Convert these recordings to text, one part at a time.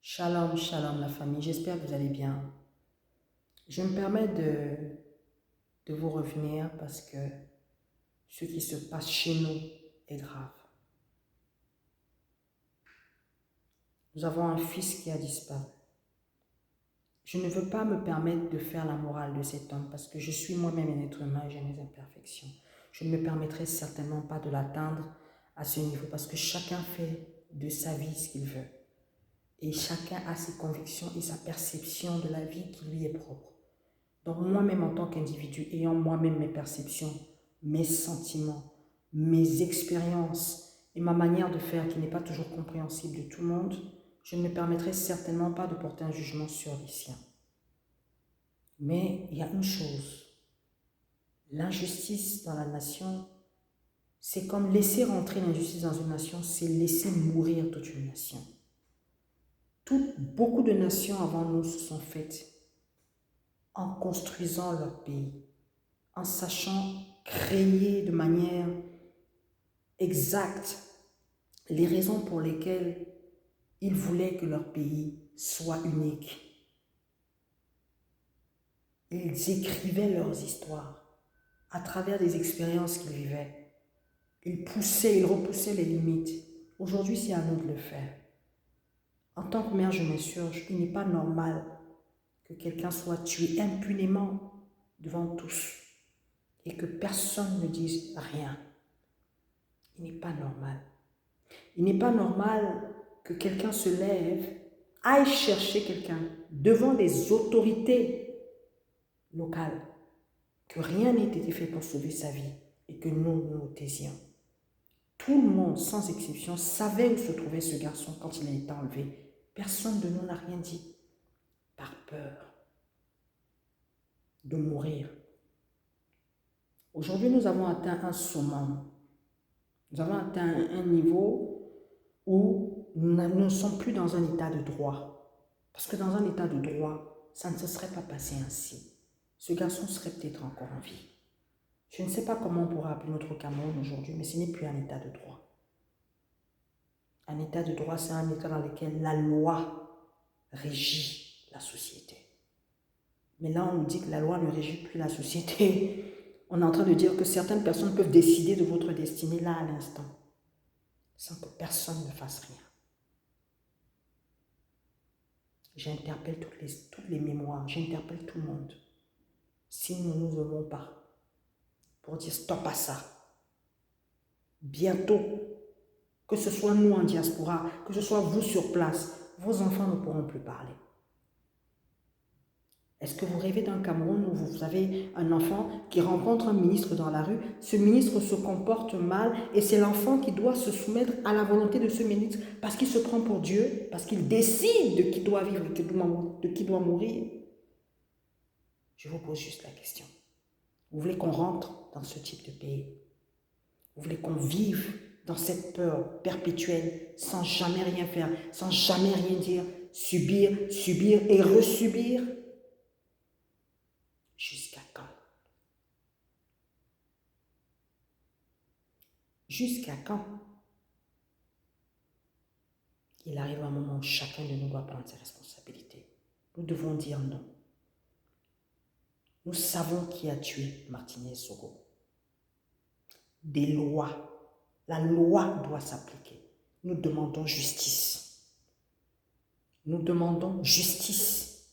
Shalom, shalom la famille, j'espère que vous allez bien. Je me permets de vous revenir parce que ce qui se passe chez nous est grave. Nous avons un fils qui a disparu. Je ne veux pas me permettre de faire la morale de cet homme parce que je suis moi-même un être humain et j'ai mes imperfections. Je ne me permettrai certainement pas de l'atteindre à ce niveau parce que chacun fait de sa vie ce qu'il veut. Et chacun a ses convictions et sa perception de la vie qui lui est propre. Donc moi-même en tant qu'individu, ayant moi-même mes perceptions, mes sentiments, mes expériences et ma manière de faire qui n'est pas toujours compréhensible de tout le monde, je ne me permettrai certainement pas de porter un jugement sur les siens. Mais il y a une chose, l'injustice dans la nation, c'est comme laisser rentrer l'injustice dans une nation, c'est laisser mourir toute une nation. Beaucoup de nations avant nous se sont faites en construisant leur pays, en sachant créer de manière exacte les raisons pour lesquelles ils voulaient que leur pays soit unique. Ils écrivaient leurs histoires à travers des expériences qu'ils vivaient. Ils poussaient, ils repoussaient les limites. Aujourd'hui, c'est à nous de le faire. En tant que mère, je m'insurge, il n'est pas normal que quelqu'un soit tué impunément devant tous et que personne ne dise rien. Il n'est pas normal. Il n'est pas normal que quelqu'un se lève, aille chercher quelqu'un devant des autorités locales, que rien n'ait été fait pour sauver sa vie et que nous taisions. Tout le monde, sans exception, savait où se trouvait ce garçon quand il a été enlevé. Personne de nous n'a rien dit, par peur de mourir. Aujourd'hui, nous avons atteint un summum. Nous avons atteint un niveau où nous ne sommes plus dans un état de droit. Parce que dans un état de droit, ça ne se serait pas passé ainsi. Ce garçon serait peut-être encore en vie. Je ne sais pas comment on pourra appeler notre Cameroun aujourd'hui, mais ce n'est plus un état de droit. Un état de droit, c'est un état dans lequel la loi régit la société. Mais là, on nous dit que la loi ne régit plus la société. On est en train de dire que certaines personnes peuvent décider de votre destinée là à l'instant, sans que personne ne fasse rien. J'interpelle toutes les mémoires, j'interpelle tout le monde. Si nous ne nous aimons pas, pour dire stop à ça. Bientôt, que ce soit nous en diaspora, que ce soit vous sur place, vos enfants ne pourront plus parler. Est-ce que vous rêvez d'un Cameroun où vous avez un enfant qui rencontre un ministre dans la rue, ce ministre se comporte mal et c'est l'enfant qui doit se soumettre à la volonté de ce ministre parce qu'il se prend pour Dieu, parce qu'il décide de qui doit vivre et de qui doit mourir? Je vous pose juste la question. Vous voulez qu'on rentre dans ce type de pays? Vous voulez qu'on vive dans cette peur perpétuelle sans jamais rien faire, sans jamais rien dire, subir et resubir? Jusqu'à quand? Jusqu'à quand? Il arrive un moment où chacun de nous doit prendre ses responsabilités. Nous devons dire non. Nous savons qui a tué Martinez Zogo. Des lois. La loi doit s'appliquer. Nous demandons justice. Nous demandons justice.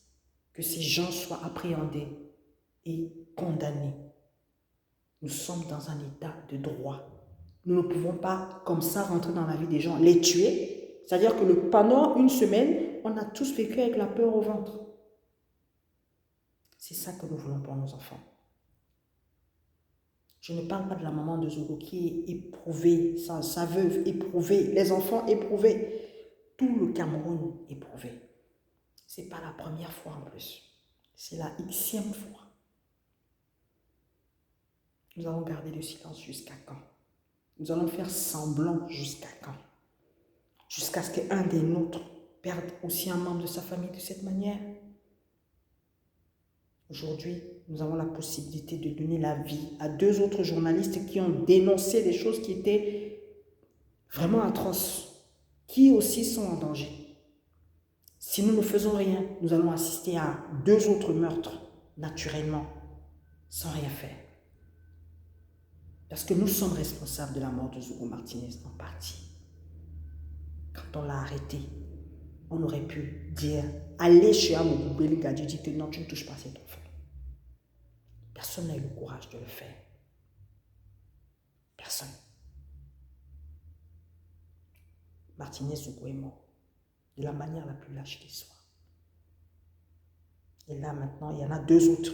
Que ces gens soient appréhendés et condamnés. Nous sommes dans un état de droit. Nous ne pouvons pas, comme ça, rentrer dans la vie des gens, les tuer. C'est-à-dire que pendant une semaine, on a tous vécu avec la peur au ventre. C'est ça que nous voulons pour nos enfants. Je ne parle pas de la maman de Zogo qui est éprouvée, sa veuve éprouvée, les enfants éprouvés. Tout le Cameroun éprouvé. Ce n'est pas la première fois en plus. C'est la Xème fois. Nous allons garder le silence jusqu'à quand? Nous allons faire semblant jusqu'à quand? Jusqu'à ce qu'un des nôtres perde aussi un membre de sa famille de cette manière. Aujourd'hui, nous avons la possibilité de donner la vie à 2 autres journalistes qui ont dénoncé des choses qui étaient vraiment atroces, qui aussi sont en danger. Si nous ne faisons rien, nous allons assister à 2 autres meurtres, naturellement, sans rien faire. Parce que nous sommes responsables de la mort de Zogo Martinez en partie. Quand on l'a arrêté, on aurait pu dire, allez chez Amoubou Gadi, dit que non, tu ne touches pas cet enfant. Personne n'a eu le courage de le faire. Personne. Martinez Zogo est mort de la manière la plus lâche qui soit. Et là maintenant, il y en a 2 autres.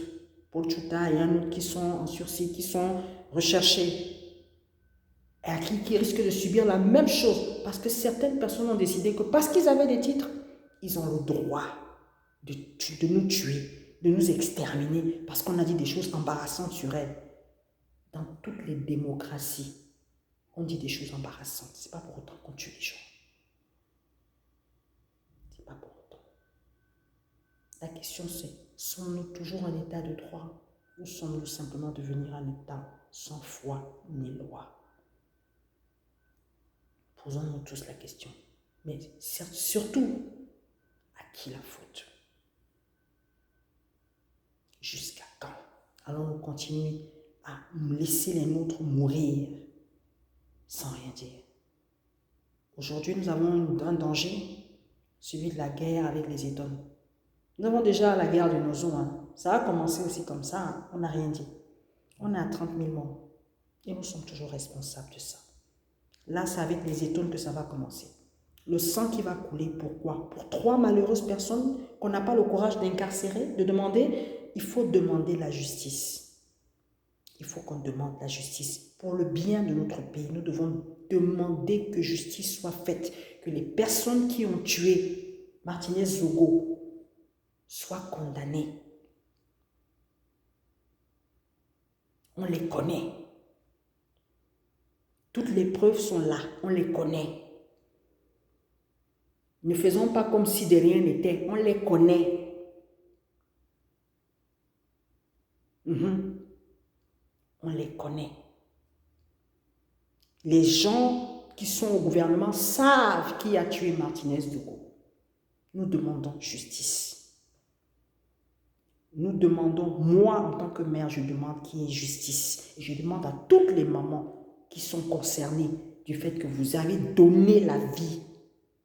Paul Tchouta et un autre qui sont en sursis, qui sont recherchés. Et qui risquent de subir la même chose. Parce que certaines personnes ont décidé que parce qu'ils avaient des titres, ils ont le droit de nous tuer, de nous exterminer, parce qu'on a dit des choses embarrassantes sur elles. Dans toutes les démocraties, on dit des choses embarrassantes. Ce n'est pas pour autant qu'on tue les gens. Ce n'est pas pour autant. La question c'est, sommes-nous toujours en état de droit ou sommes-nous simplement devenir un état sans foi ni loi? Posons-nous tous la question. Mais surtout, à qui la faute? Jusqu'à quand allons-nous continuer à laisser les nôtres mourir sans rien dire? Aujourd'hui, nous avons un danger, celui de la guerre avec les États. Nous avons déjà la guerre de nos eaux. Ça a commencé aussi comme ça. On n'a rien dit. On est à 30 000 morts. Et nous sommes toujours responsables de ça. Là, c'est avec les États que ça va commencer. Le sang qui va couler, pourquoi? Pour 3 malheureuses personnes qu'on n'a pas le courage d'incarcérer, de demander. Il faut demander la justice. Il faut qu'on demande la justice. Pour le bien de notre pays, nous devons demander que justice soit faite. Que les personnes qui ont tué Martinez Zogo soient condamnées. On les connaît. Toutes les preuves sont là. On les connaît. Ne faisons pas comme si de rien n'était. On les connaît. On les connaît. Les gens qui sont au gouvernement savent qui a tué Martinez Zogo. Nous demandons justice. Nous demandons, moi en tant que mère, je demande qu'il y ait justice. Et je demande à toutes les mamans qui sont concernées du fait que vous avez donné la vie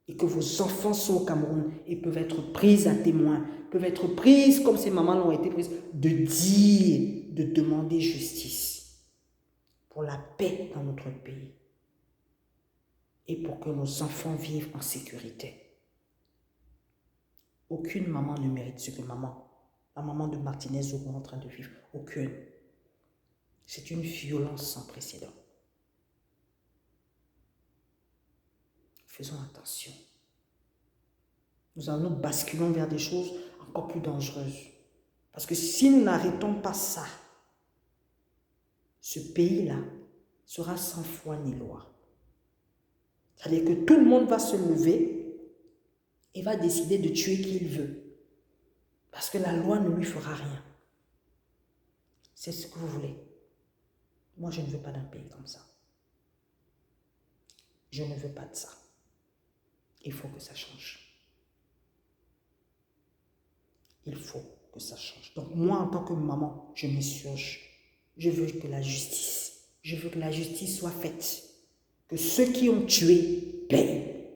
et que vos enfants sont au Cameroun et peuvent être prises à témoin, peuvent être prises comme ces mamans l'ont été prises, de dire, de demander justice pour la paix dans notre pays et pour que nos enfants vivent en sécurité. Aucune maman ne mérite ce que la maman de Martinez Zogo est en train de vivre. Aucune. C'est une violence sans précédent. Faisons attention. Nous basculons vers des choses encore plus dangereuses. Parce que si nous n'arrêtons pas ça, ce pays-là sera sans foi ni loi. C'est-à-dire que tout le monde va se lever et va décider de tuer qui il veut. Parce que la loi ne lui fera rien. C'est ce que vous voulez. Moi, je ne veux pas d'un pays comme ça. Je ne veux pas de ça. Il faut que ça change. Il faut que ça change. Donc moi, en tant que maman, je m'insurge. Je veux que la justice soit faite. Que ceux qui ont tué payent.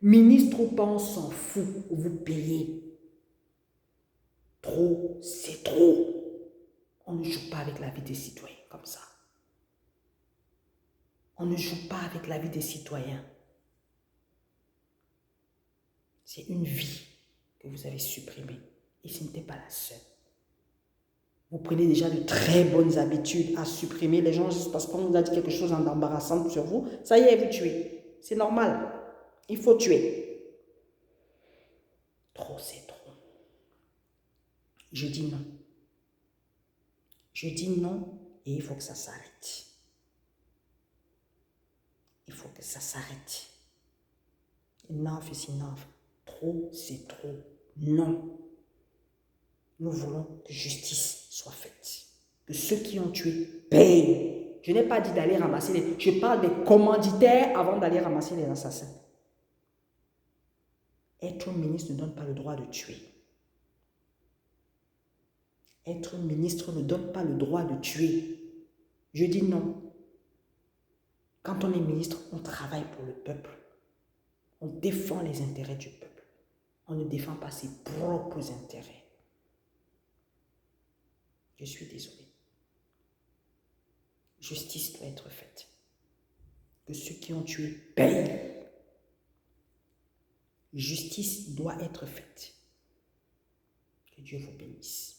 Ministre ou pas, on s'en fout. Vous payez. Trop, c'est trop. On ne joue pas avec la vie des citoyens comme ça. On ne joue pas avec la vie des citoyens. C'est une vie que vous avez supprimée. Et ce n'était pas la seule. Vous prenez déjà de très bonnes habitudes à supprimer les gens juste parce qu'on vous a dit quelque chose d'embarrassant sur vous. Ça y est, vous tuez. C'est normal. Il faut tuer. Trop, c'est trop. Je dis non. Je dis non et il faut que ça s'arrête. Il faut que ça s'arrête. Enough is enough. Trop, c'est trop. Non. Nous voulons que justice soit faite. Que ceux qui ont tué payent. Je n'ai pas dit d'aller ramasser les... Je parle des commanditaires avant d'aller ramasser les assassins. Être ministre ne donne pas le droit de tuer. Être ministre ne donne pas le droit de tuer. Je dis non. Quand on est ministre, on travaille pour le peuple. On défend les intérêts du peuple. On ne défend pas ses propres intérêts. Je suis désolée. Justice doit être faite. Que ceux qui ont tué payent. Justice doit être faite. Que Dieu vous bénisse.